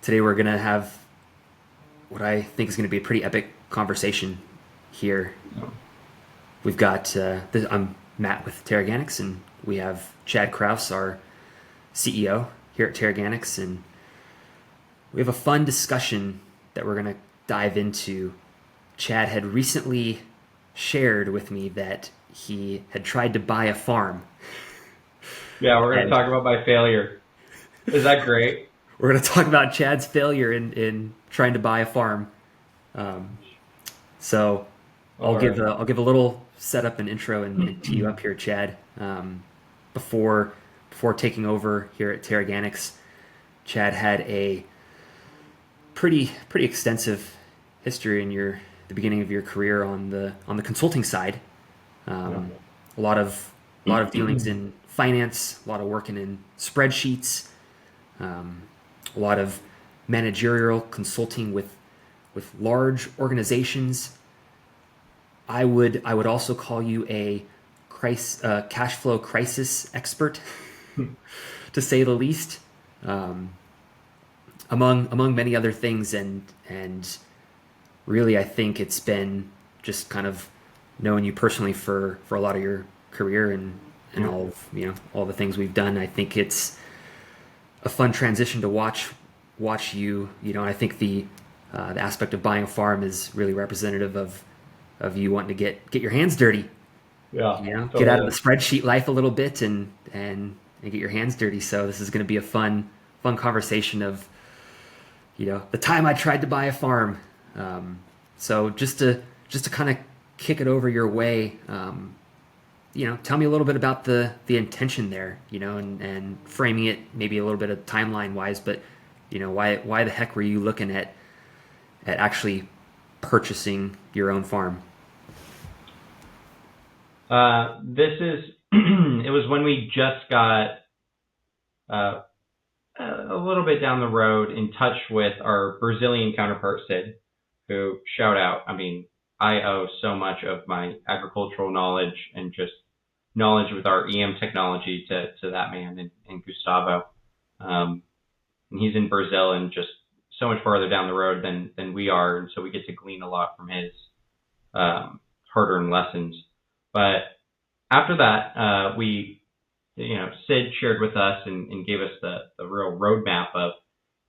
Today we're going to have what I think is going to be a pretty epic conversation here. We've got, I'm Matt with TeraGanix, and we have Chad Krause, our CEO here at TeraGanix, and we have a fun discussion that we're going to dive into. Chad had recently shared with me that he had tried to buy a farm. Yeah, we're going to talk about my failure. Is that great? We're going to talk about Chad's failure in trying to buy a farm. So I'll give a little setup and intro and tee you up here, Chad. Before taking over here at TeraGanix, Chad had a pretty extensive history in the beginning of your career on the consulting side. A lot of dealings in finance, a lot of working in spreadsheets, a lot of managerial consulting with large organizations. I would also call you a cash flow crisis expert, to say the least, among many other things. And really, I think it's been just kind of knowing you personally for a lot of your career and all of, all the things we've done. I think it's a fun transition to watch you. I think the aspect of buying a farm is really representative of you wanting to get your hands dirty. Yeah. Totally. Get out of the spreadsheet life a little bit and get your hands dirty. So this is going to be a fun conversation of, the time I tried to buy a farm. So just to kind of kick it over your way, tell me a little bit about the intention there, and framing it maybe a little bit of timeline wise, but why the heck were you looking at actually purchasing your own farm? It was when we just got a little bit down the road in touch with our Brazilian counterpart, Sid, who, shout out. I mean, I owe so much of my agricultural knowledge and just knowledge with our EM technology to that man and Gustavo. And he's in Brazil and just so much farther down the road than we are. And so we get to glean a lot from his hard-earned lessons. But after that, Sid shared with us and gave us the real roadmap of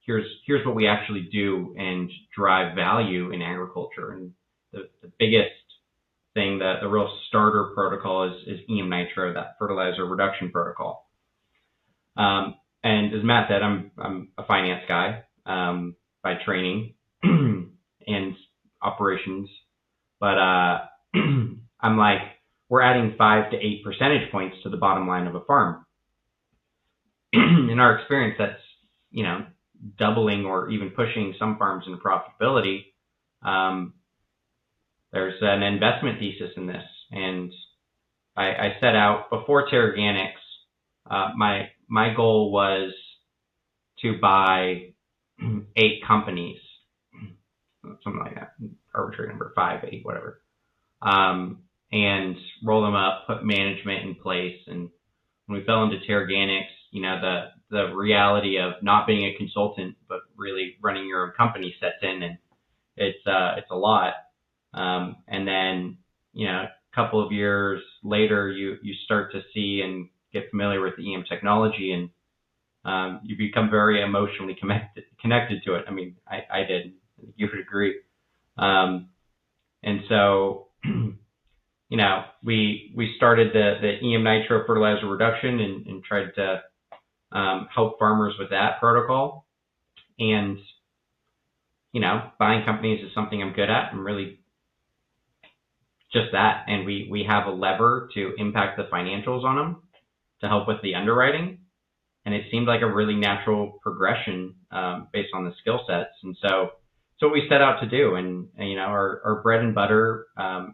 here's what we actually do and drive value in agriculture. And the biggest thing, the real starter protocol is EmNitro, that fertilizer reduction protocol. And as Matt said, I'm a finance guy by training and operations, but I'm like, we're adding 5 to 8 percentage points to the bottom line of a farm. In our experience, that's doubling or even pushing some farms into profitability. There's an investment thesis in this, and I set out before TeraGanix. My goal was to buy 8 companies, something like that, arbitrary number, 5, 8, whatever, and roll them up, put management in place. And when we fell into TeraGanix, the reality of not being a consultant but really running your own company sets in, and it's a lot. And then, a couple of years later, you start to see and get familiar with the EM technology, and you become very emotionally connected to it. I mean, I did. You would agree. And so, we started the EmNitro fertilizer reduction and tried to help farmers with that protocol. And, buying companies is something I'm good at. I'm really just that. And we have a lever to impact the financials on them to help with the underwriting. And it seemed like a really natural progression based on the skill sets. And so what we set out to do. And our bread and butter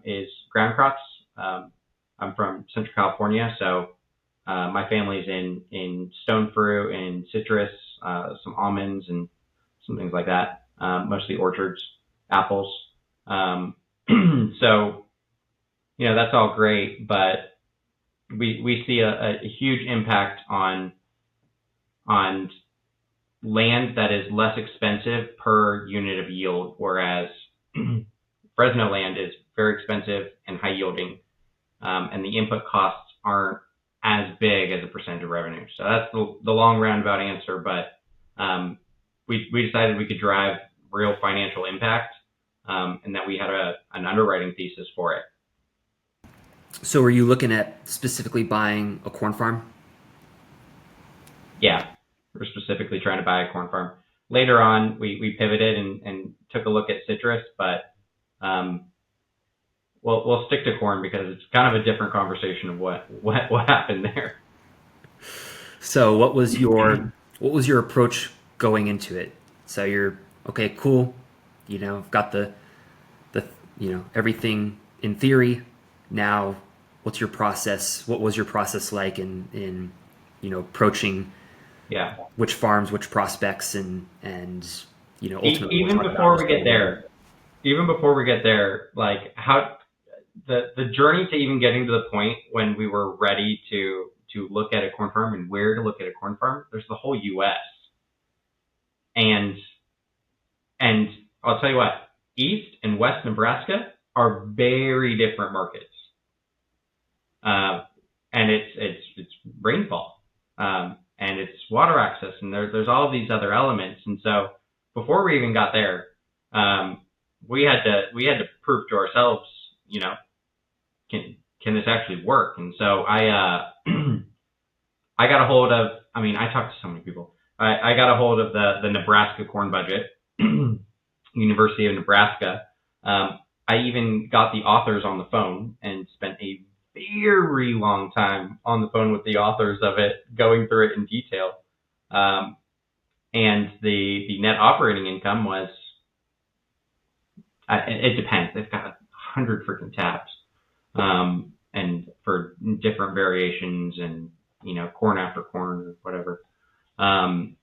is ground crops. I'm from Central California, so my family's in stone fruit and citrus, some almonds and some things like that, mostly orchards, apples. So, that's all great, but we see a huge impact on land that is less expensive per unit of yield, whereas Fresno land is very expensive and high yielding, and the input costs aren't as big as a percentage of revenue. So that's the long roundabout answer, but we decided we could drive real financial impact, and that we had an underwriting thesis for it. So were you looking at specifically buying a corn farm? Yeah, we're specifically trying to buy a corn farm. Later on, we pivoted and took a look at citrus, but we'll stick to corn because it's kind of a different conversation of what happened there. So what was your approach going into it? So you're okay, cool. I've got the everything in theory. Now, what's your process? What was your process like in approaching which farms, which prospects, and ultimately even before we get there, like how the journey to even getting to the point when we were ready to look at a corn farm and where to look at a corn farm, there's the whole U.S. And I'll tell you what, East and West Nebraska are very different markets. And it's rainfall, and it's water access, and there's all of these other elements. And so before we even got there, we had to prove to ourselves, can this actually work? And so I got a hold of, I talked to so many people. I got a hold of the Nebraska corn budget, University of Nebraska. I even got the authors on the phone and spent a very long time on the phone with the authors of it, going through it in detail. And the net operating income was, it depends. They've got 100 freaking tabs, and for different variations and, corn after corn or whatever. And,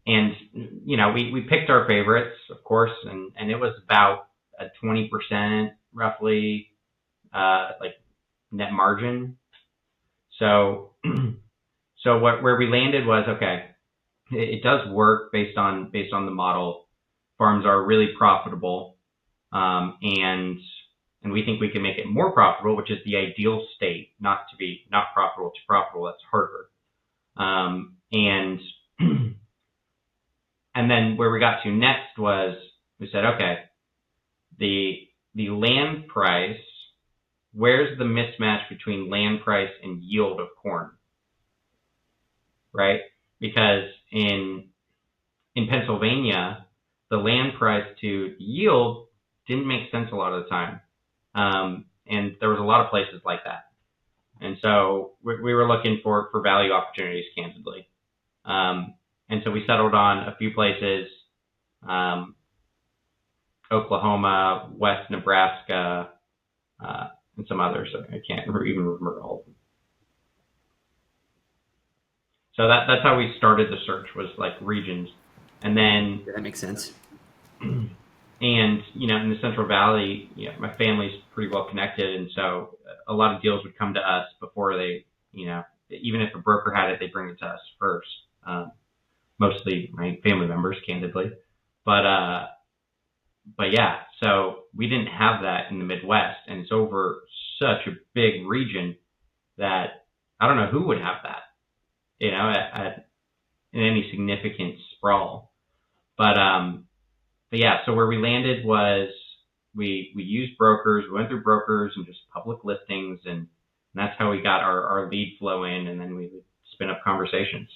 we picked our favorites, of course, and it was about a 20% roughly, like net margin. So where we landed was, okay, it does work based on the model. Farms are really profitable, and we think we can make it more profitable, which is the ideal state, not profitable to profitable. That's harder. And then where we got to next was, we said, okay, the land price, where's the mismatch between land price and yield of corn, right? Because in Pennsylvania, the land price to yield didn't make sense a lot of the time. And there was a lot of places like that. And so we were looking for value opportunities, candidly. And so we settled on a few places, Oklahoma, West Nebraska, and some others. I can't even remember all of them. So that's how we started the search, was like regions. And then that makes sense. And, in the Central Valley, my family's pretty well connected. And so a lot of deals would come to us before they, even if a broker had it, they bring it to us first. Mostly my family members, candidly. But yeah, so we didn't have that in the Midwest, and it's over such a big region that I don't know who would have that, in any significant sprawl. But yeah, so where we landed was we used brokers, we went through brokers and just public listings, and that's how we got our lead flow in, and then we would spin up conversations.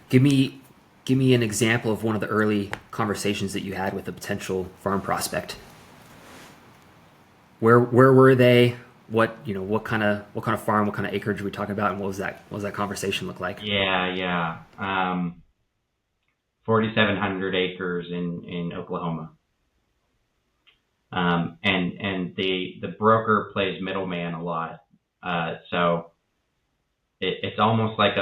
Give me an example of one of the early conversations that you had with a potential farm prospect. Where were they? What kind of farm, what kind of acreage are we talking about, and what was that conversation look like? Yeah. 4,700 acres in Oklahoma. And the broker plays middleman a lot. So it's almost like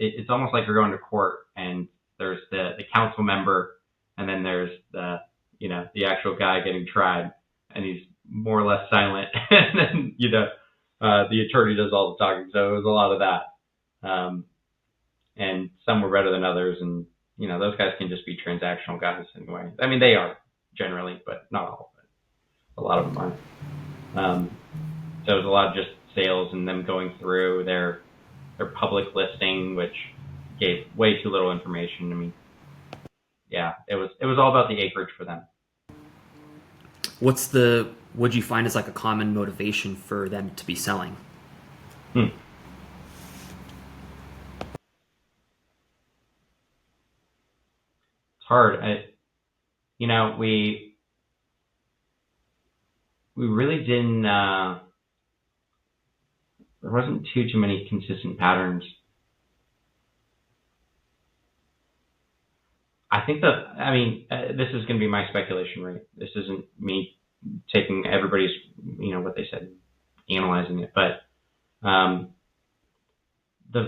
it's almost like you're going to court, and there's the council member, and then there's the actual guy getting tried, and he's more or less silent, and then the attorney does all the talking. So it was a lot of that. And some were better than others. And, those guys can just be transactional guys anyway. I mean, they are generally, but not all, but a lot of them are. So it was a lot of just sales and them going through their public listing, which gave way too little information. I mean, yeah, it was all about the acreage for them. What'd you find as like a common motivation for them to be selling? It's hard. We really didn't, there wasn't too many consistent patterns. I think this is going to be my speculation, right? This isn't me taking everybody's, what they said, analyzing it, but the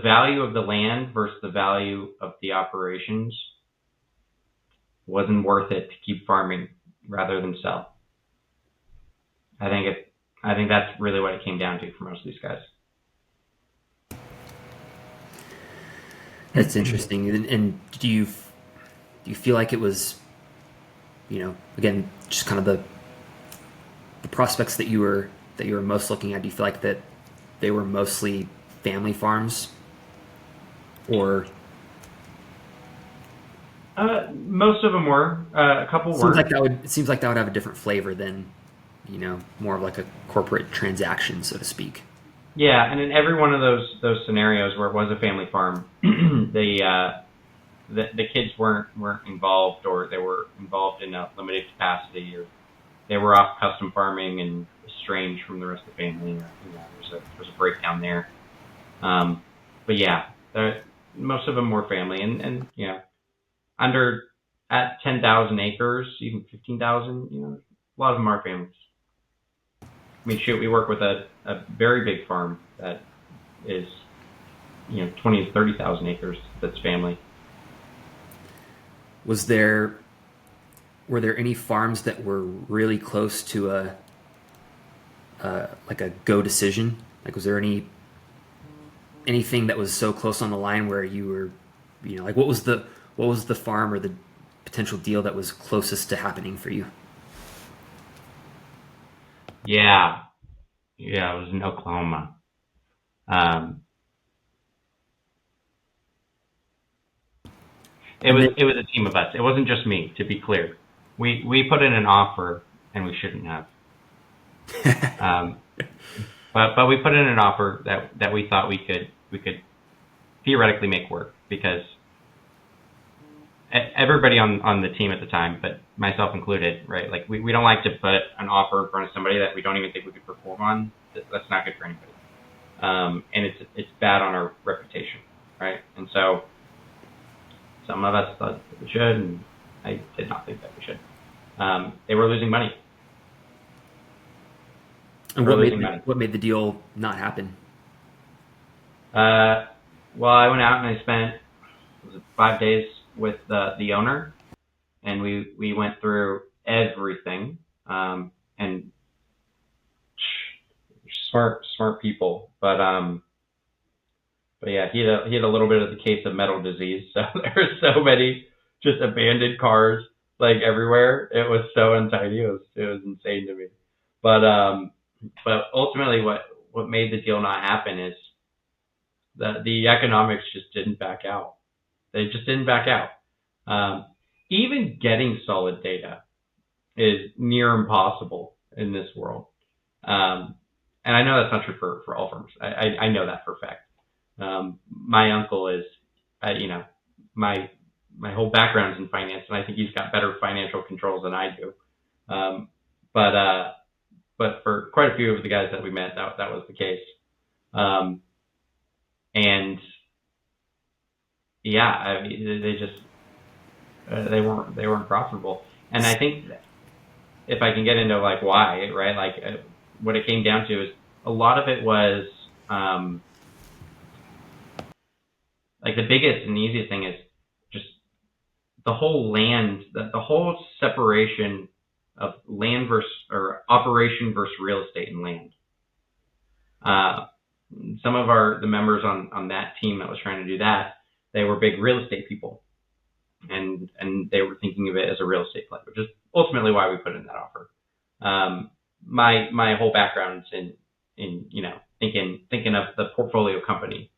value of the land versus the value of the operations wasn't worth it to keep farming rather than sell. I think that's really what it came down to for most of these guys. That's interesting. And do you feel like it was, again, just kind of the prospects that you were most looking at? Do you feel like that they were mostly family farms, or? Most of them were. A couple were. It seems like that would have a different flavor than, more of like a corporate transaction, so to speak. Yeah, and in every one of those scenarios where it was a family farm, the kids weren't involved, or they were involved in a limited capacity, or they were off custom farming and estranged from the rest of the family. Or, there's a breakdown there. But yeah, most of them were family, and at 10,000 acres, even 15,000, a lot of them are families. I mean, shoot, we work with a very big farm that is, 20 to 30,000 acres. That's family. Were there any farms that were really close to like a go decision? Like, was there anything that was so close on the line where you were, like what was the farm or the potential deal that was closest to happening for you? Yeah, it was in Oklahoma. It was a team of us. It wasn't just me, to be clear. We put in an offer, and we shouldn't have. But we put in an offer that we thought we could theoretically make work, because everybody on the team at the time, but myself included, right? Like we don't like to put an offer in front of somebody that we don't even think we could perform on. That's not good for anybody. And it's bad on our reputation, right? And so some of us thought that we should, and I did not think that we should. They were losing money. And what made the deal not happen? Well, I went out and I spent 5 days with the owner, and we went through everything, and smart people, but yeah, he had a little bit of the case of metal disease. So there were so many just abandoned cars like everywhere. It was so untidy. It was insane to me. But ultimately, what made the deal not happen is that the economics just didn't back out. They just didn't back out. Even getting solid data is near impossible in this world. And I know that's not true for all firms. I know that for a fact. My uncle is, my whole background is in finance, and I think he's got better financial controls than I do. But for quite a few of the guys that we met, that was the case. And yeah, I mean, they just they weren't profitable. And I think if I can get into like why, right? Like what it came down to is a lot of it was like the biggest and easiest thing is just the whole land, the whole separation of land versus, or operation versus real estate and land. some of the members on that team that was trying to do that, they were big real estate people, and they were thinking of it as a real estate play, which is ultimately why we put in that offer. My whole background's in thinking of the portfolio company,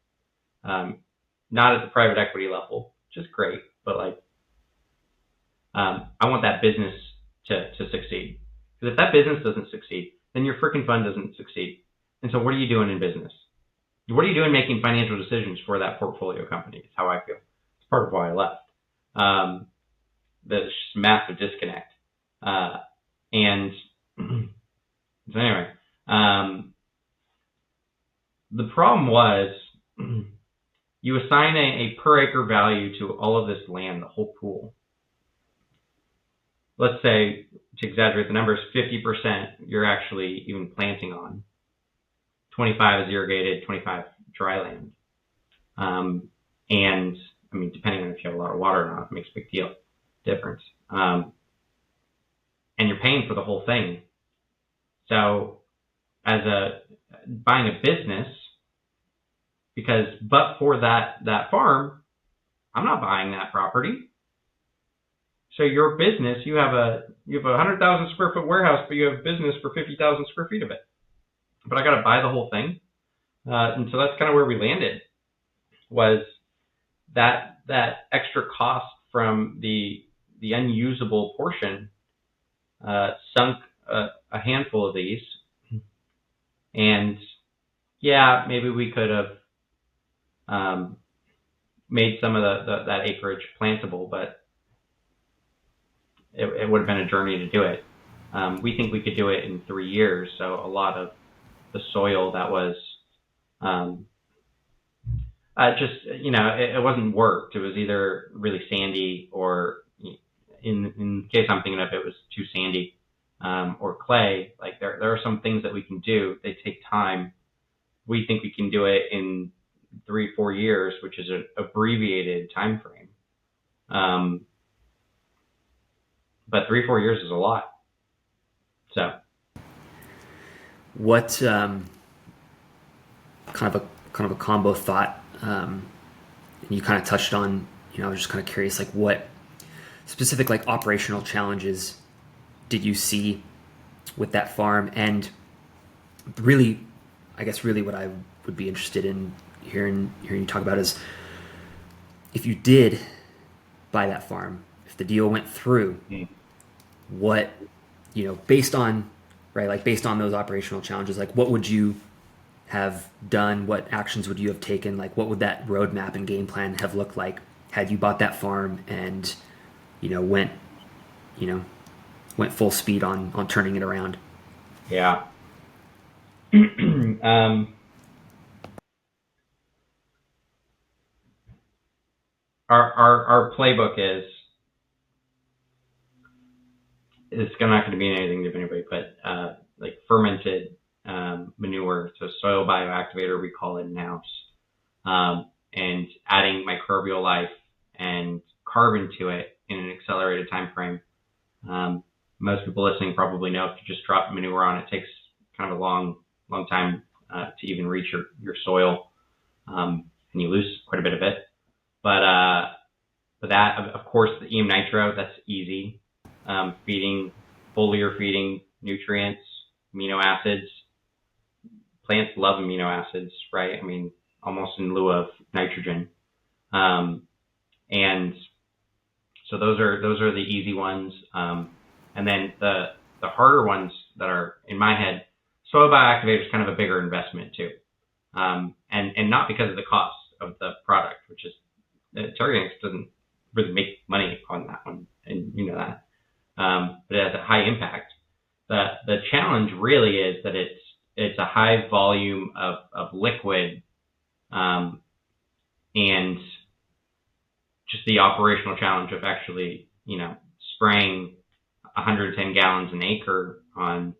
not at the private equity level, which is great, but like I want that business to succeed. Because if that business doesn't succeed, then your freaking fund doesn't succeed. And so what are you doing in business? What are you doing making financial decisions for that portfolio company? Is how I feel. It's part of why I left. There's just massive disconnect. And so anyway, the problem was you assign a per acre value to all of this land, the whole pool. Let's say, to exaggerate the numbers, 50% you're actually even planting on. 25 is irrigated, 25 dry land. And I mean, depending on if you have a lot of water or not, it makes a big difference. And you're paying for the whole thing. So as buying a business, but for that farm, I'm not buying that property. So your business, you have a 100,000 square foot warehouse, but you have business for 50,000 square feet of it. But I got to buy the whole thing. And so that's kind of where we landed, was that extra cost from the unusable portion sunk a handful of these. And yeah, maybe we could have made some of that acreage plantable, but it would have been a journey to do it. We think we could do it in 3 years. So a lot of the soil that was it wasn't worked. It was either really sandy, or in the case I'm thinking of, it was too sandy, or clay. Like there are some things that we can do. They take time. We think we can do it in 3-4 years, which is an abbreviated time frame. But 3-4 years is a lot. So, what kind of a combo thought? You kind of touched on. I was just kind of curious, like what specific like operational challenges did you see with that farm? And really, I guess really what I would be interested in hearing you talk about is, if you did buy that farm, if the deal went through, what, based on those operational challenges, like what would you have done? What actions would you have taken? Like what would that roadmap and game plan have looked like had you bought that farm and, went full speed on turning it around? Yeah. Our playbook is not going to be anything to anybody, but like fermented manure, so soil bioactivator, we call it in-house, and adding microbial life and carbon to it in an accelerated time frame. Most people listening probably know if you just drop manure on, it takes kind of a long time to even reach your soil, and you lose quite a bit of it. But that, of course, the EmNitro, that's easy. Foliar feeding nutrients, amino acids. Plants love amino acids, right? I mean, almost in lieu of nitrogen. And so those are the easy ones. And then the harder ones that are in my head, soil bioactivator is kind of a bigger investment too. And not because of the cost of the product, which is, TeraGanix doesn't really make money on that one, and you know that. But it has a high impact. The challenge really is that it's a high volume of liquid, and just the operational challenge of actually, spraying 110 gallons an acre on,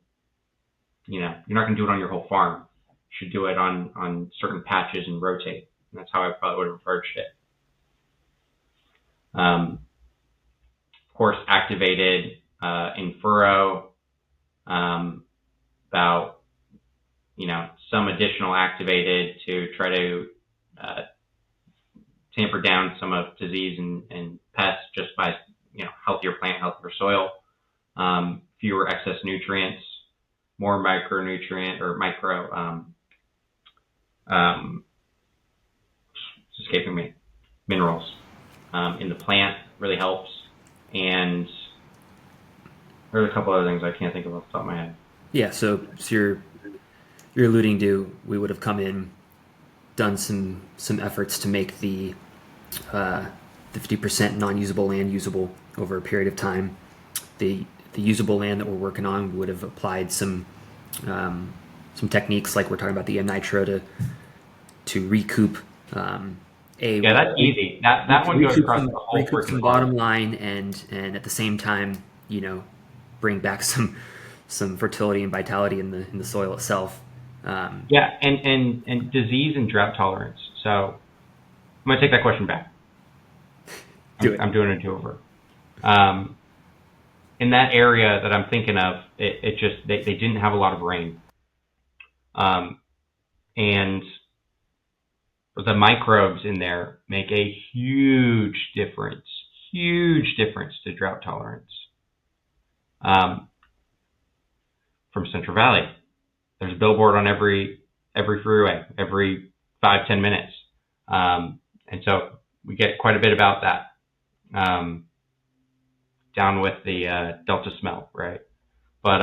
you're not going to do it on your whole farm. You should do it on certain patches and rotate. And that's how I probably would have approached it. Of course, activated in furrow, about some additional activated to try to tamper down some of disease and pests just by, healthier plant, healthier soil, fewer excess nutrients, more micronutrient or it's escaping me, minerals in the plant really helps. And there's a couple other things I can't think of off the top of my head. Yeah, so you're alluding to, we would have come in, done some efforts to make the 50% non-usable land usable over a period of time. The usable land that we're working on, we would have applied some techniques like we're talking about the EmNitro to recoup that's easy. That one goes across the whole freaking bottom line, and at the same time, bring back some fertility and vitality in the soil itself. And disease and drought tolerance. So I'm gonna take that question back. I'm doing a do-over. In that area that I'm thinking of, it just they didn't have a lot of rain, and the microbes in there make a huge difference to drought tolerance. From Central Valley, there's a billboard on every freeway, every 5-10 minutes. And so we get quite a bit about that, down with the Delta smell, right? But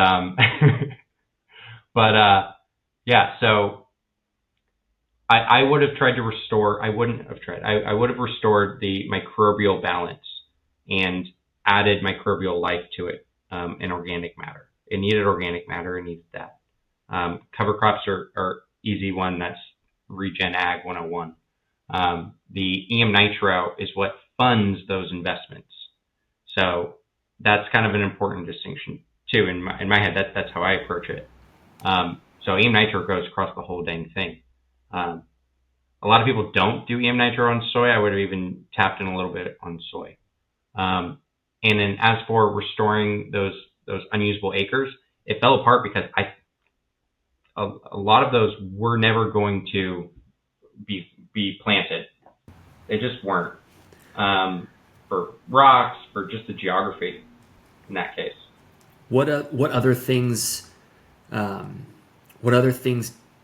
so I would have tried to restore, I would have restored the microbial balance and added microbial life to it, in organic matter. It needed organic matter, it needed that. Cover crops are easy one, that's Regen Ag 101. The EmNitro is what funds those investments. So that's kind of an important distinction too. In my head, that's how I approach it. So EmNitro goes across the whole dang thing. A lot of people don't do EmNitro on soy. I would have even tapped in a little bit on soy. And then as for restoring those unusable acres, it fell apart because a lot of those were never going to be planted. They just weren't, for rocks, for just the geography in that case. What other things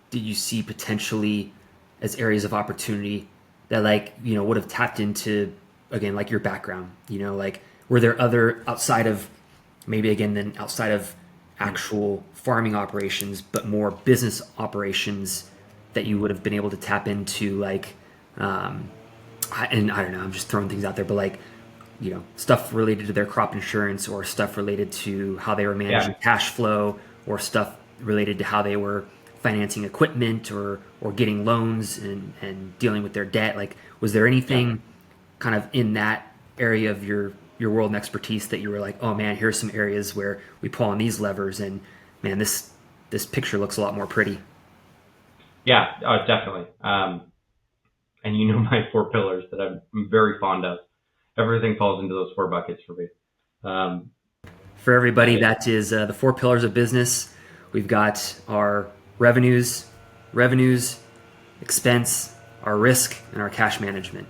did you see potentially as areas of opportunity that would have tapped into, again, like your background, were there other outside of actual farming operations, but more business operations that you would have been able to tap into, and I don't know, I'm just throwing things out there, but stuff related to their crop insurance, or stuff related to how they were managing cash flow, or stuff related to how they were financing equipment or getting loans and dealing with their debt. Was there anything kind of in that area of your world and expertise that you were like, oh man, here's some areas where we pull on these levers and man, this picture looks a lot more pretty? Yeah, definitely. And my 4 pillars that I'm very fond of. Everything falls into those 4 buckets for me. For everybody, that is the 4 pillars of business. We've got our revenues, expense, our risk, and our cash management.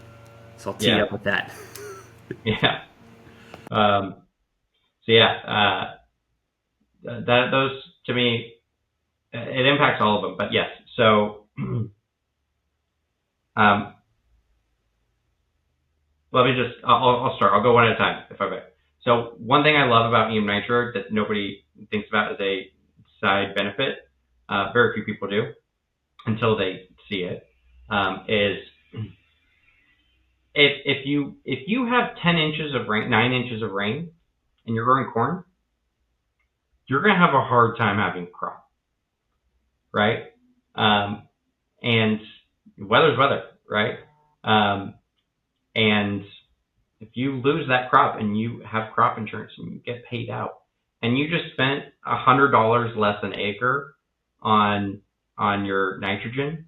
So I'll tee you up with that. Yeah. Those to me, it impacts all of them. But yes, so I'll start. I'll go one at a time if I may. So one thing I love about EmNitro that nobody thinks about as a side benefit, very few people do until they see it, is if you have 10 inches of rain, 9 inches of rain, and you're growing corn, you're going to have a hard time having a crop, right? And weather's weather, right? And if you lose that crop and you have crop insurance and you get paid out, and you just spent $100 less an acre on your nitrogen,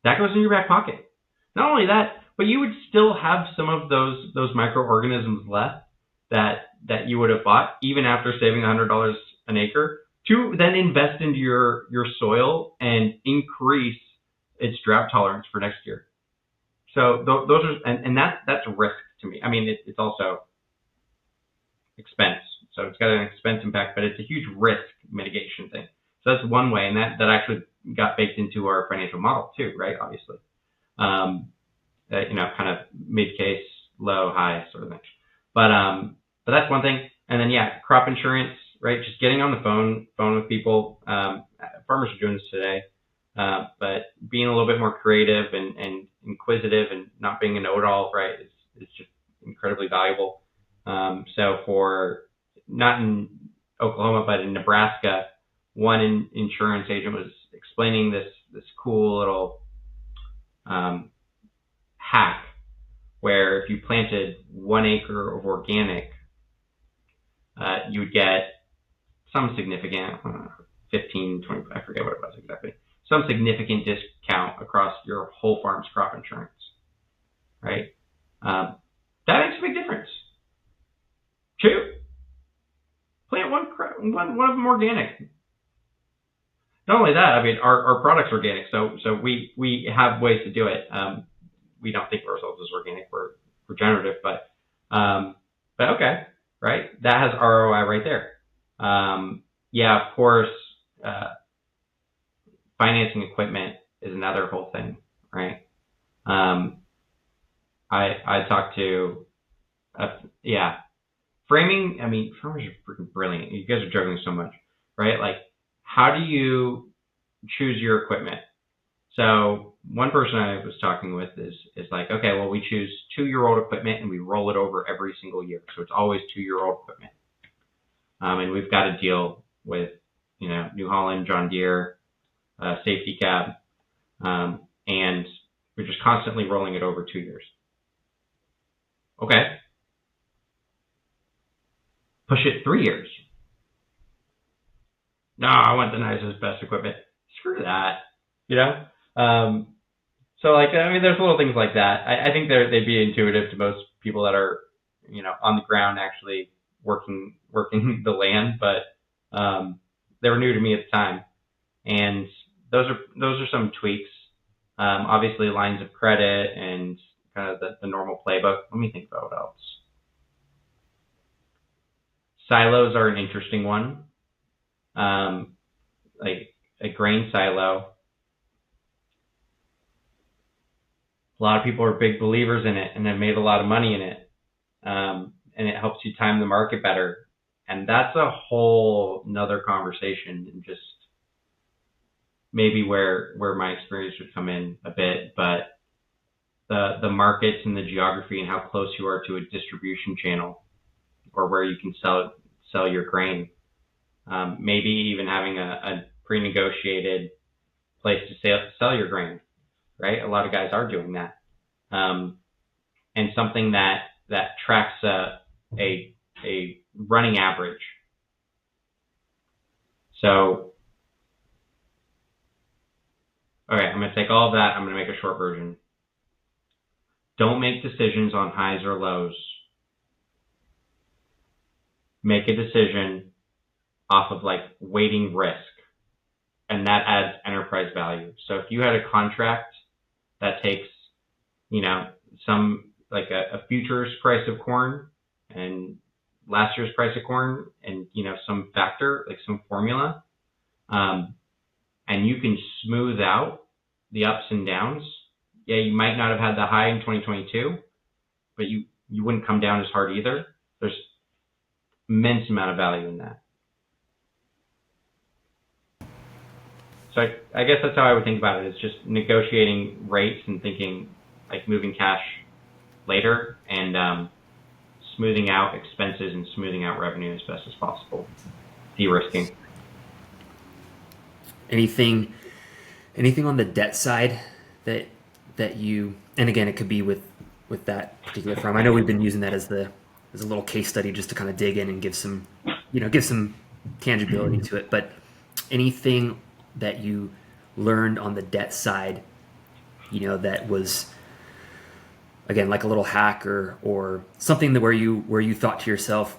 that goes in your back pocket. Not only that, but you would still have some of those microorganisms left that you would have bought even after saving $100 an acre. to then invest into your soil and increase its drought tolerance for next year. So those are, and that's risk to me. I mean, it's also expense. So it's got an expense impact, but it's a huge risk mitigation thing. So that's one way, and that actually got baked into our financial model too, right? Obviously, kind of mid case, low, high sort of thing. But that's one thing. And then crop insurance, right? Just getting on the phone with people. Farmers are doing this today, but being a little bit more creative and inquisitive and not being a know-it-all, right, is just incredibly valuable. So for not in Oklahoma, but in Nebraska, one insurance agent was explaining this cool little hack where if you planted 1 acre of organic, you would get some significant 15, 20, I forget what it was exactly, some significant discount across your whole farm's crop insurance, right? That makes a big difference. 2, plant one of them organic. Not only that, I mean, our product's organic, so we have ways to do it. We don't think of ourselves as organic, we're regenerative, but okay, right? That has ROI right there. Of course, financing equipment is another whole thing, right? I talked to, framing. I mean, framers are freaking brilliant. You guys are juggling so much, right? Like, how do you choose your equipment? So one person I was talking with is like, okay, well, we choose 2-year-old equipment and we roll it over every single year. So it's always 2-year-old equipment. And we've got to deal with, New Holland, John Deere, safety cab, and we're just constantly rolling it over 2 years. Okay. Push it 3 years. No, I want the nicest, best equipment. Screw that. So there's little things like that. I think they'd be intuitive to most people that are, on the ground actually working the land, but they were new to me at the time. And those are some tweaks. Obviously lines of credit and kind of the normal playbook. Let me think about what else. Silos are an interesting one. Like a grain silo. A lot of people are big believers in it and have made a lot of money in it. And it helps you time the market better. And that's a whole nother conversation, and just maybe where my experience would come in a bit, but the markets and the geography and how close you are to a distribution channel or where you can sell your grain. Maybe even having a pre-negotiated place to sell your grain, right? A lot of guys are doing that. And something that tracks a running average. So, okay, I'm going to take all of that. I'm going to make a short version. Don't make decisions on highs or lows. Make a decision off of weighting risk, and that adds enterprise value. So if you had a contract that takes, some a futures price of corn and last year's price of corn and, some factor, some formula, and you can smooth out the ups and downs. Yeah, you might not have had the high in 2022, but you wouldn't come down as hard either. There's immense amount of value in that. So I guess that's how I would think about it. It's just negotiating rates and thinking moving cash later and smoothing out expenses and smoothing out revenue as best as possible. De-risking. Anything on the debt side that you, and again, it could be with that particular firm. I know we've been using that as a little case study just to kind of dig in and give some tangibility to it. But anything that you learned on the debt side, that was, again, like a little hack or something that where you thought to yourself,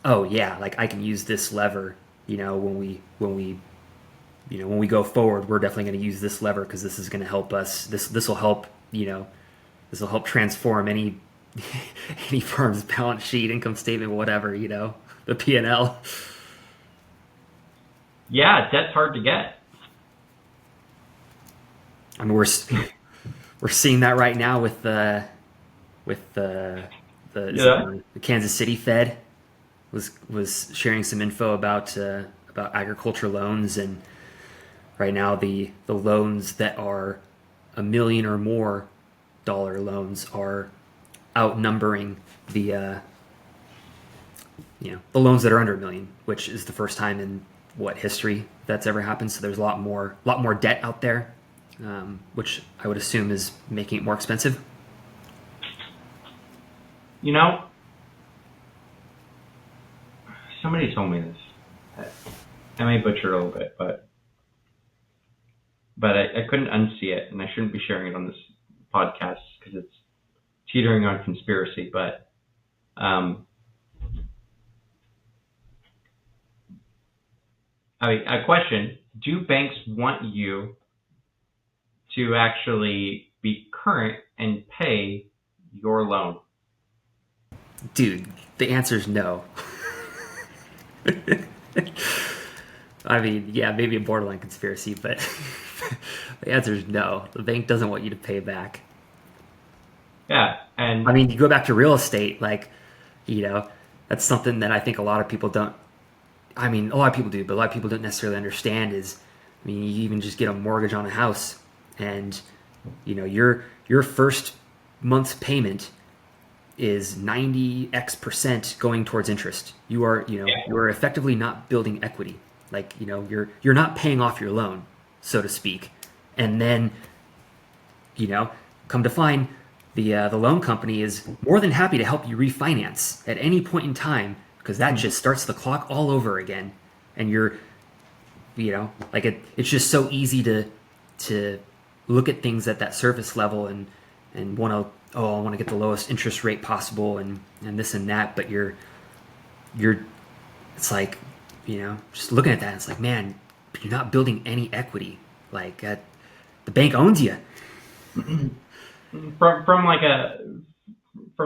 oh yeah, I can use this lever, when we go forward, we're definitely going to use this lever because this is going to help us. This will help, this will help transform any any firm's balance sheet, income statement, whatever, the P&L. Yeah, debt's hard to get. I mean, we're seeing that right now with the Kansas City Fed was sharing some info about agriculture loans, and right now the loans that are $1 million or more dollar loans are outnumbering the loans that are under $1 million, which is the first time in history that's ever happened. So there's a lot more debt out there, which I would assume is making it more expensive. Somebody told me this. I may butcher it a little bit, but I couldn't unsee it, and I shouldn't be sharing it on this podcast because it's teetering on conspiracy. But a question: do banks want you to actually be current and pay your loan? Dude, the answer is no. I mean, yeah, maybe a borderline conspiracy, but the answer is no. The bank doesn't want you to pay back. Yeah, and I mean, you go back to real estate, that's something that I think a lot of people don't. I mean, a lot of people do, but a lot of people don't necessarily understand is, I mean, you even just get a mortgage on a house, and your first month's payment is 90x% going towards interest. You are effectively not building equity. You're not paying off your loan, so to speak. And then, come to find the loan company is more than happy to help you refinance at any point in time, because that just starts the clock all over again. And it's just so easy to look at things at that surface level and want to, I want to get the lowest interest rate possible and this and that, but it's like, just looking at that, it's like, man, you're not building any equity. The bank owns you. From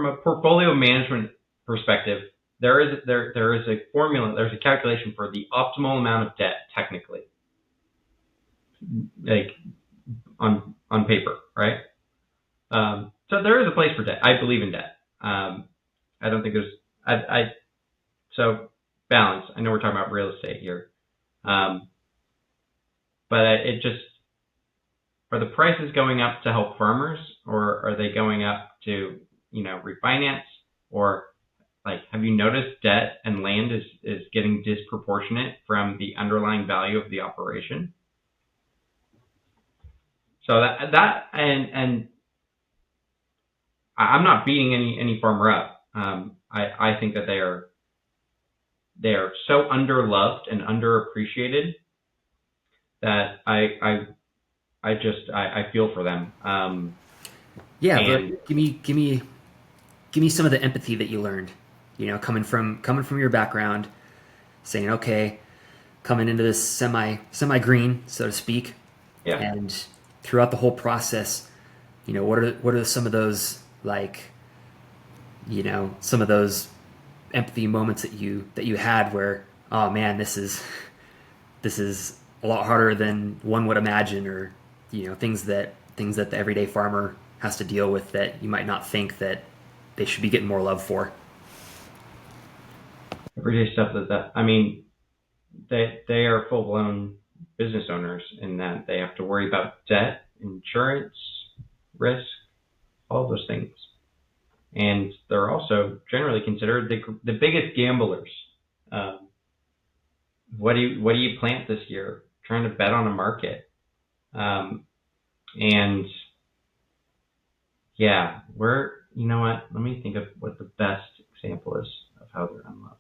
a portfolio management perspective, there is a formula, there's a calculation for the optimal amount of debt, technically, on paper, right? So there is a place for debt. I believe in debt. I don't think there's so balance. I know we're talking about real estate here, but it just, are the prices going up to help farmers, or are they going up to refinance, or have you noticed debt and land is getting disproportionate from the underlying value of the operation? So that and I'm not beating any farmer up. I think that they are so underloved and underappreciated that I feel for them. But give me some of the empathy that you learned, coming from your background, saying, okay, coming into this semi green, so to speak. Yeah. And throughout the whole process, what are some of those some of those empathy moments that you had where, oh man, this is a lot harder than one would imagine, or things that the everyday farmer has to deal with that you might not think that they should be getting more love for. Everyday stuff I mean, they are full blown business owners in that they have to worry about debt, insurance, risk, all those things. And they're also generally considered the biggest gamblers. What do you plant this year? Trying to bet on a market. And yeah, you know what? Let me think of what the best example is of how they're unloved.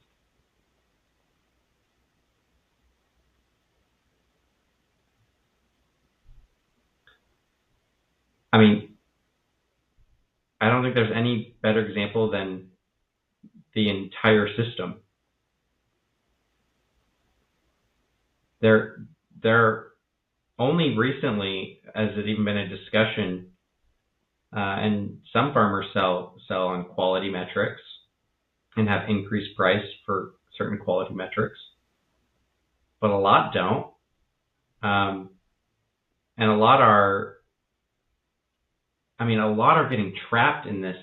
I mean, I don't think there's any better example than the entire system. they're only recently has it even been a discussion, and some farmers sell on quality metrics and have increased price for certain quality metrics, but a lot don't, and a lot are getting trapped in this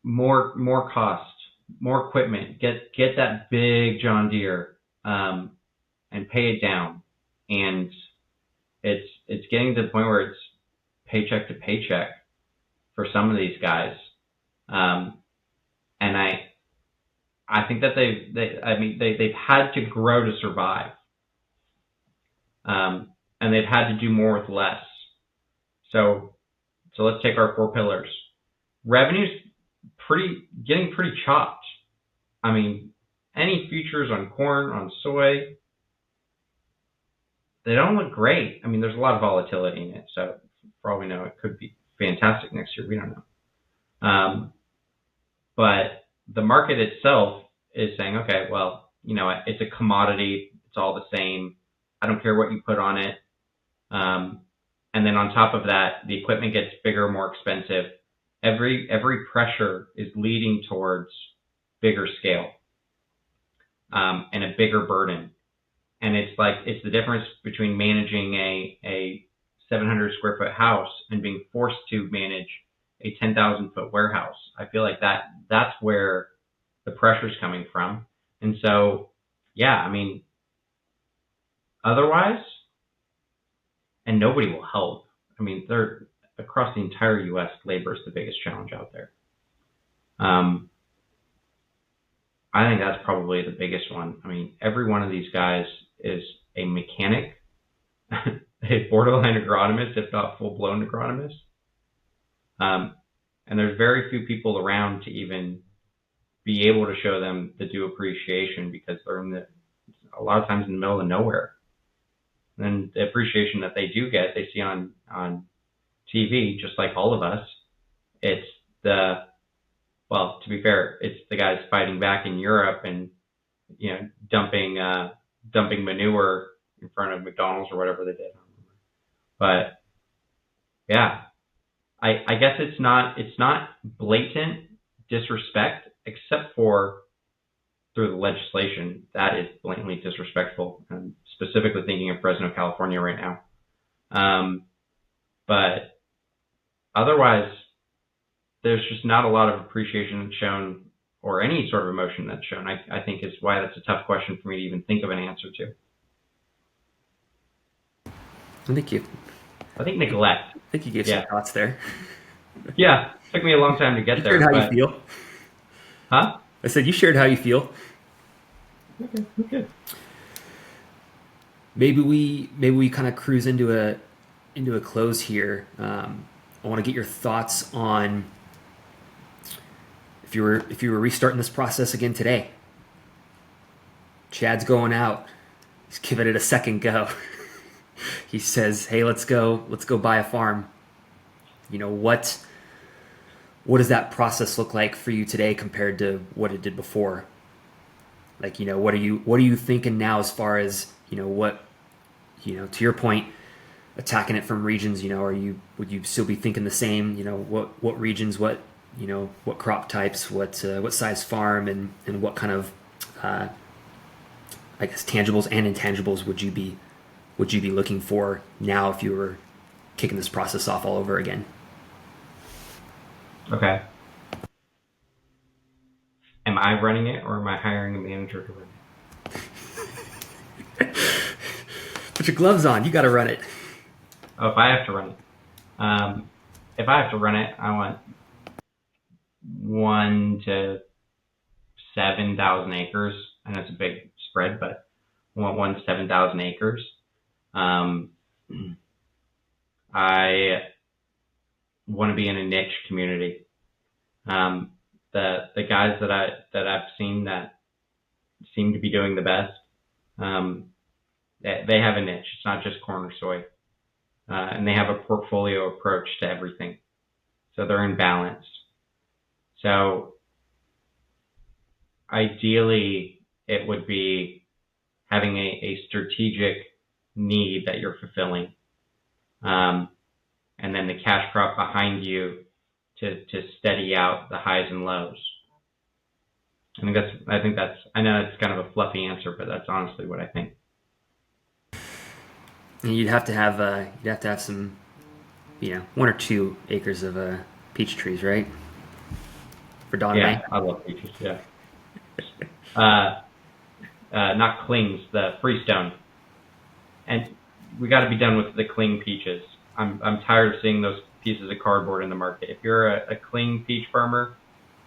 more cost, more equipment, get that big John Deere, and pay it down. And it's getting to the point where it's paycheck to paycheck for some of these guys. And I think that they've had to grow to survive. And they've had to do more with less. So let's take our 4 pillars. Revenue's getting pretty chopped. I mean, any futures on corn, on soy, they don't look great. I mean, there's a lot of volatility in it. So for all we know, it could be fantastic next year. We don't know. But the market itself is saying, okay, well, it's a commodity. It's all the same. I don't care what you put on it. And then on top of that, the equipment gets bigger, more expensive. Every pressure is leading towards bigger scale, and a bigger burden. And it's the difference between managing a 700 square foot house and being forced to manage a 10,000 foot warehouse. I feel like that's where the pressure's coming from. And so, yeah, I mean, otherwise, and nobody will help. I mean, they're across the entire U.S., labor is the biggest challenge out there. I think that's probably the biggest one. I mean, every one of these guys is a mechanic, a borderline agronomist, if not full-blown agronomist. And there's very few people around to even be able to show them the due appreciation, because they're a lot of times in the middle of nowhere. And the appreciation that they do get, they see on TV, just like all of us. It's to be fair, it's the guys fighting back in Europe and, dumping manure in front of McDonald's or whatever they did. But yeah, I guess it's not blatant disrespect, except for through the legislation. That is blatantly disrespectful. I'm specifically thinking of Fresno, California right now. But otherwise, there's just not a lot of appreciation shown, or any sort of emotion that's shown. I think is why that's a tough question for me to even think of an answer to. I think neglect. I think you gave some thoughts there. Yeah, took me a long time to get there. You shared how you feel. Huh? I said you shared how you feel. Okay, good. Maybe we kind of cruise into a close here. I want to get your thoughts on if you were restarting this process again today. Chad's going out. He's giving it a second go. He says, "Hey, let's go buy a farm." What does that process look like for you today compared to what it did before? Like, what are you thinking now as far as, to your point, attacking it from regions, would you still be thinking the same, what regions, what crop types, what size farm, and what kind of, I guess, tangibles and intangibles would you be looking for now if you were kicking this process off all over again? Okay. Am I running it, or am I hiring a manager to run it? Put your gloves on. You got to run it. Oh, if I have to run it. If I have to run it, I want 1 to 7,000 acres. I know it's a big spread, but I want 1 to 7,000 acres. I want to be in a niche community. The guys that I've seen that seem to be doing the best, they have a niche. It's not just corn or soy, and they have a portfolio approach to everything, so they're in balance. So ideally, it would be having a strategic need that you're fulfilling, and then the cash crop behind you to steady out the highs and lows. I know it's kind of a fluffy answer, but that's honestly what I think. And you'd have to have some, 1 or 2 acres of peach trees, right? For Don Yeah, May. I love peaches. Yeah. Not clings, the freestone. And we got to be done with the cling peaches. I'm tired of seeing those pieces of cardboard in the market. If you're a cling peach farmer,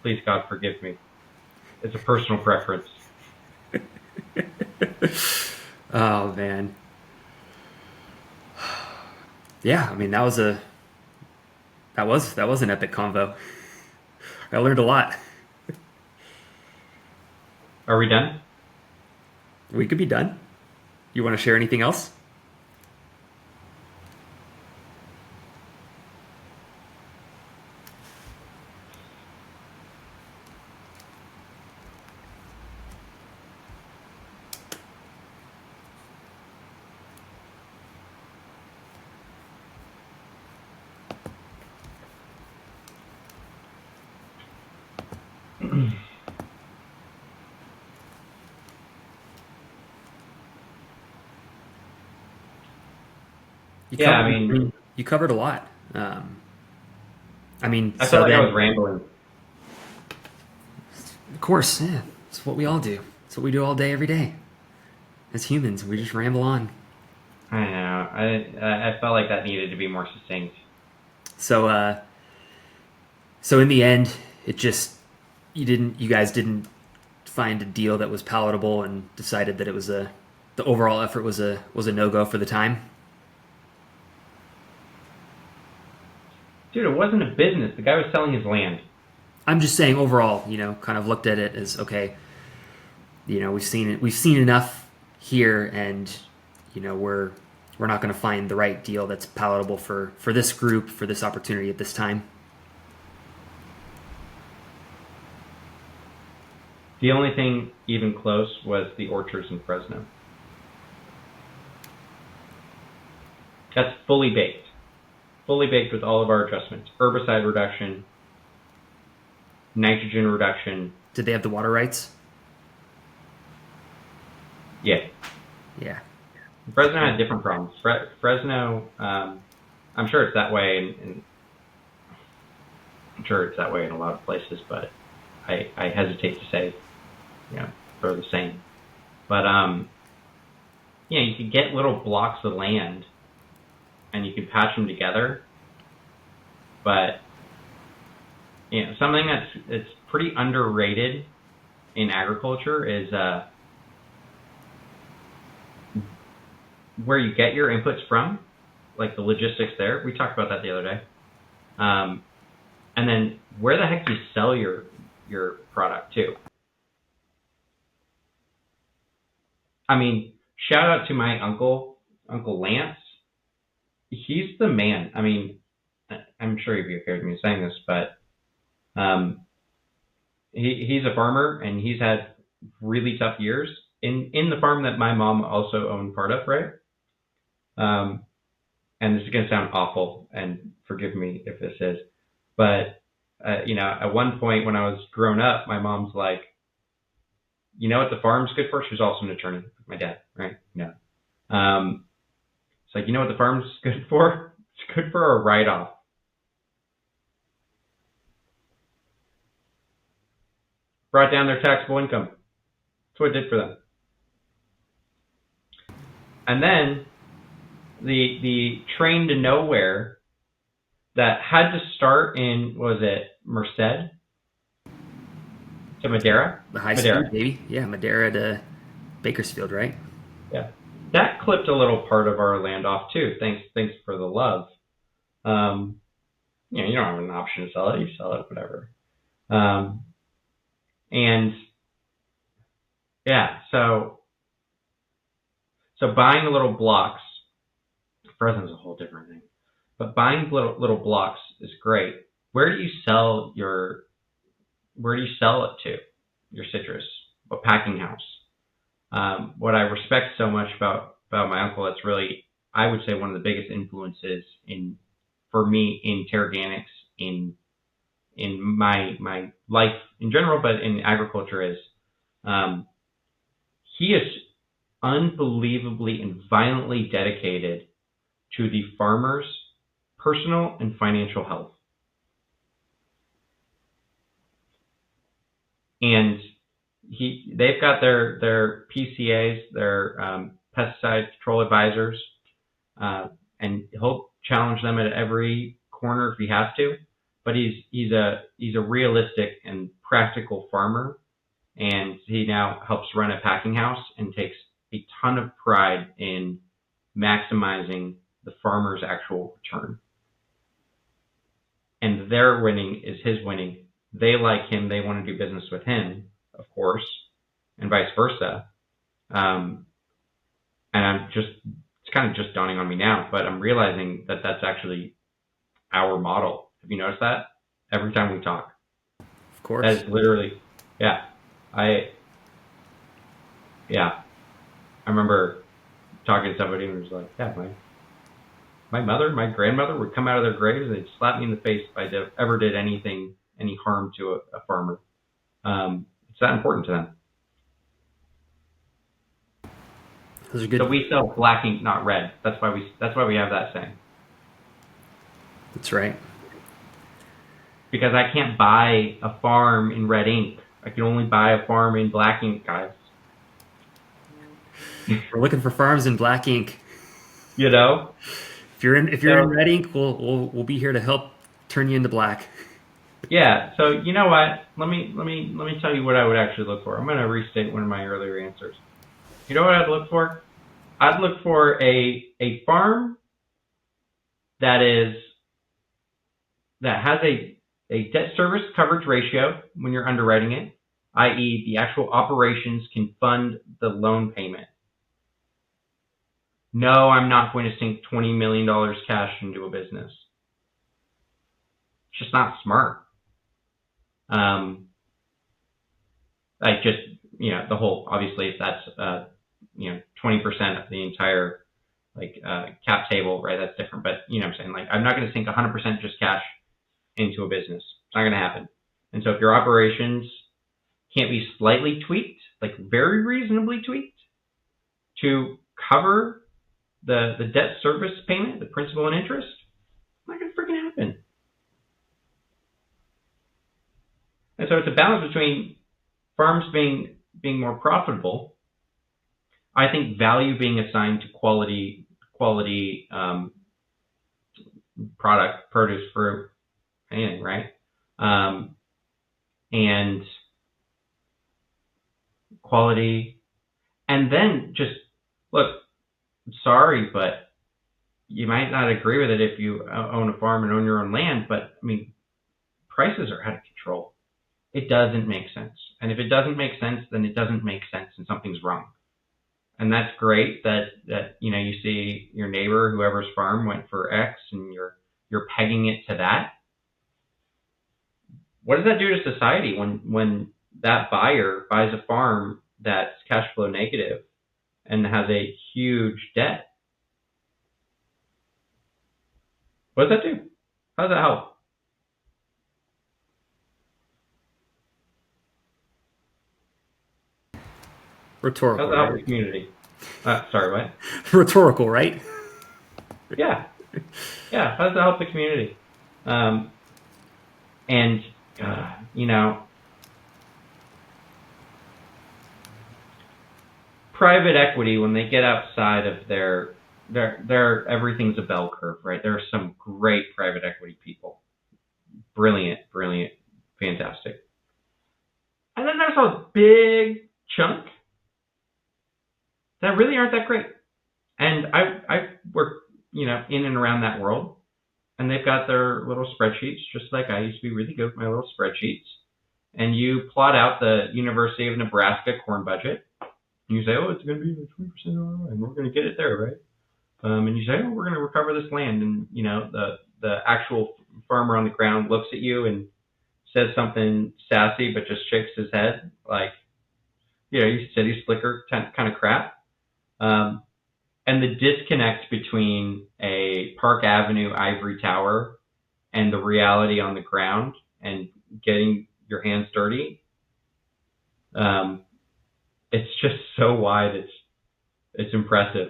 please God forgive me. It's a personal preference. Oh man. Yeah, I mean that was an epic convo. I learned a lot. Are we done? We could be done. You want to share anything else? You covered a lot. I felt like I was rambling. Of course, yeah. It's what we all do. It's what we do all day, every day. As humans, we just ramble on. I know. I felt like that needed to be more succinct. So in the end, you guys didn't find a deal that was palatable and decided that it was the overall effort was a no-go for the time. Dude, it wasn't a business. The guy was selling his land. I'm just saying overall, kind of looked at it as, okay, we've seen enough here, and we're not going to find the right deal that's palatable for this group, for this opportunity at this time. The only thing even close was the orchards in Fresno. That's fully baked. Fully baked with all of our adjustments. Herbicide reduction, nitrogen reduction. Did they have the water rights? Yeah. Yeah. Fresno had different problems. Fresno, I'm sure it's that way, and I'm sure it's that way in a lot of places, but I hesitate to say, they're the same. But, you could get little blocks of land and you could patch them together. But, something that's pretty underrated in agriculture is where you get your inputs from, like the logistics there. We talked about that the other day. And then where the heck do you sell your product to? I mean, shout out to my Uncle Lance. He's the man. I mean, I'm sure you've heard me saying this, but he's a farmer, and he's had really tough years in the farm that my mom also owned part of, right? And this is going to sound awful, and forgive me if this is, but at one point when I was growing up, my mom's like, you know what the farm's good for? She was also an attorney, my dad, right? No. It's like, you know what the farm's good for? It's good for a write-off. Brought down their taxable income. That's what it did for them. And then the train to nowhere that had to start in, was it Merced to Madera? The high speed, baby. Yeah, Madera to Bakersfield, right? Yeah. That clipped a little part of our land off too. Thanks for the love. You don't have an option to sell it. You sell it, whatever. And yeah, so buying little blocks, Fresno's a whole different thing, but buying little blocks is great. Where do you sell it to? Your citrus? What packing house? what I respect so much about my uncle, it's really, I would say, one of the biggest influences for me in TeraGanix, in my life in general, but in agriculture, is he is unbelievably and violently dedicated to the farmer's personal and financial health. And they've got their PCAs, their pesticide control advisors, and he'll challenge them at every corner if he has to. But he's a realistic and practical farmer, and he now helps run a packing house and takes a ton of pride in maximizing the farmer's actual return. And their winning is his winning. They like him. They want to do business with him, of course, and vice versa. And it's kind of just dawning on me now, but I'm realizing that that's actually our model. Have you noticed that? Every time we talk. Of course. That is literally, yeah. I remember talking to somebody and was like, yeah, my mother, my grandmother would come out of their graves and they'd slap me in the face if I ever did any harm to a farmer. It's that important to them. Those are good. So we sell black ink, not red. That's why we have that saying. That's right. Because I can't buy a farm in red ink. I can only buy a farm in black ink, guys. We're looking for farms in black ink. You know? If you're in red ink, we'll be here to help turn you into black. Yeah. So you know what? Let me tell you what I would actually look for. I'm going to restate one of my earlier answers. You know what I'd look for? I'd look for a farm that has a debt service coverage ratio when you're underwriting it, i.e. the actual operations can fund the loan payment. No, I'm not going to sink $20 million cash into a business. It's just not smart. Like just, the whole, obviously if that's, 20% of the entire cap table, right? That's different. But what I'm saying, I'm not going to sink 100% just cash into a business. It's not going to happen. And so if your operations can't be slightly tweaked, very reasonably tweaked, to cover the debt service payment, the principal and interest, it's not going to freaking happen. And so it's a balance between farms being more profitable. I think value being assigned to quality product, produce, fruit, anything, right? And quality, and then just look. I'm sorry, but you might not agree with it if you own a farm and own your own land. But prices are out of control. It doesn't make sense, and if it doesn't make sense, then it doesn't make sense, and something's wrong. And that's great that you see your neighbor, whoever's farm went for X, and you're pegging it to that. What does that do to society when that buyer buys a farm that's cash flow negative and has a huge debt? What does that do? How does that help? Rhetorical. How does that help the community? Sorry, what? Rhetorical, right? Yeah. How does that help the community? Private equity, when they get outside of their everything's a bell curve, right? There are some great private equity people. Brilliant, fantastic. And then there's a big chunk that really aren't that great. And I work, in and around that world. And they've got their little spreadsheets, just like I used to be really good with my little spreadsheets. And you plot out the University of Nebraska corn budget. And you say, oh, it's going to be 20% ROI, and we're going to get it there, right? And you say, oh, we're going to recover this land. And, the actual farmer on the ground looks at you and says something sassy, but just shakes his head like, city slicker kind of crap. And the disconnect between a Park Avenue ivory tower and the reality on the ground and getting your hands dirty, it's just so wide. It's impressive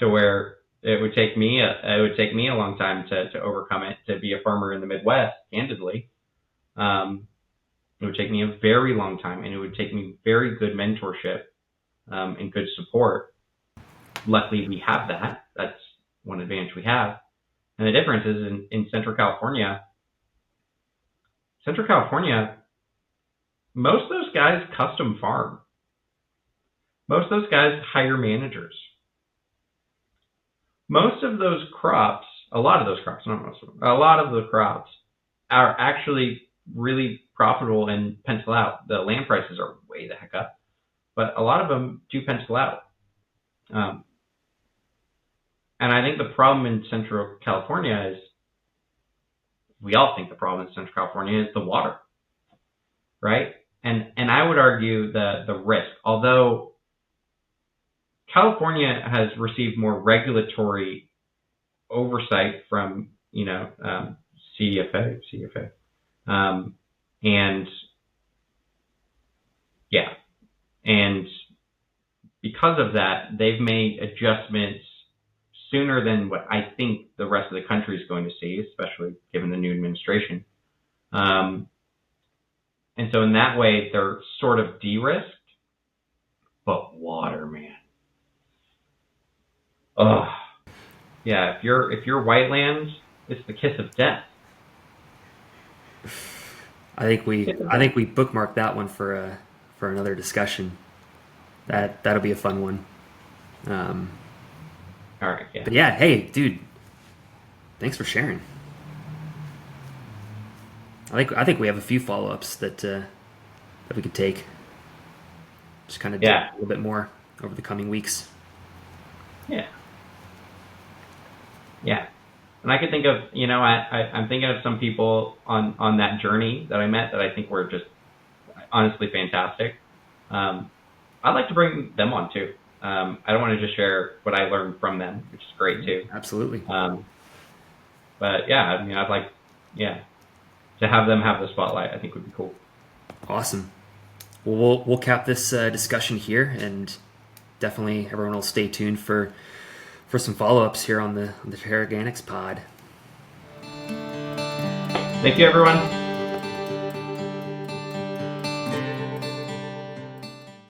to where it would take me a long time to overcome it, to be a farmer in the Midwest, candidly. It would take me a very long time, and it would take me very good mentorship and good support. Luckily, we have that. That's one advantage we have. And the difference is in Central California, most of those guys custom farm. Most of those guys hire managers. Most of those crops, a lot of those crops, not most of them, a lot of the crops are actually really profitable and pencil out. The land prices are way the heck up, but a lot of them do pencil out. And I think the problem in Central California is, we all think the problem in Central California is the water, right? And I would argue the risk, although California has received more regulatory oversight from, CFA, and because of that, they've made adjustments sooner than what I think the rest of the country is going to see, especially given the new administration. And so in that way, they're sort of de-risked. But water, man. Oh, yeah. If you're whitelands, it's the kiss of death. I think we bookmarked that one for another discussion. That'll be a fun one. All right. Yeah. But yeah, hey, dude, thanks for sharing. I think we have a few follow-ups that we could take. Just kind of do a little bit more over the coming weeks. Yeah. Yeah. And I could think of, I'm thinking of some people on that journey that I met that I think were just honestly fantastic. I'd like to bring them on too. I don't want to just share what I learned from them, which is great too. Absolutely. But yeah, I'd like, to have them have the spotlight, I think would be cool. Awesome. Well, we'll cap this discussion here, and definitely everyone will stay tuned for some follow-ups here on the TeraGanix pod. Thank you, everyone.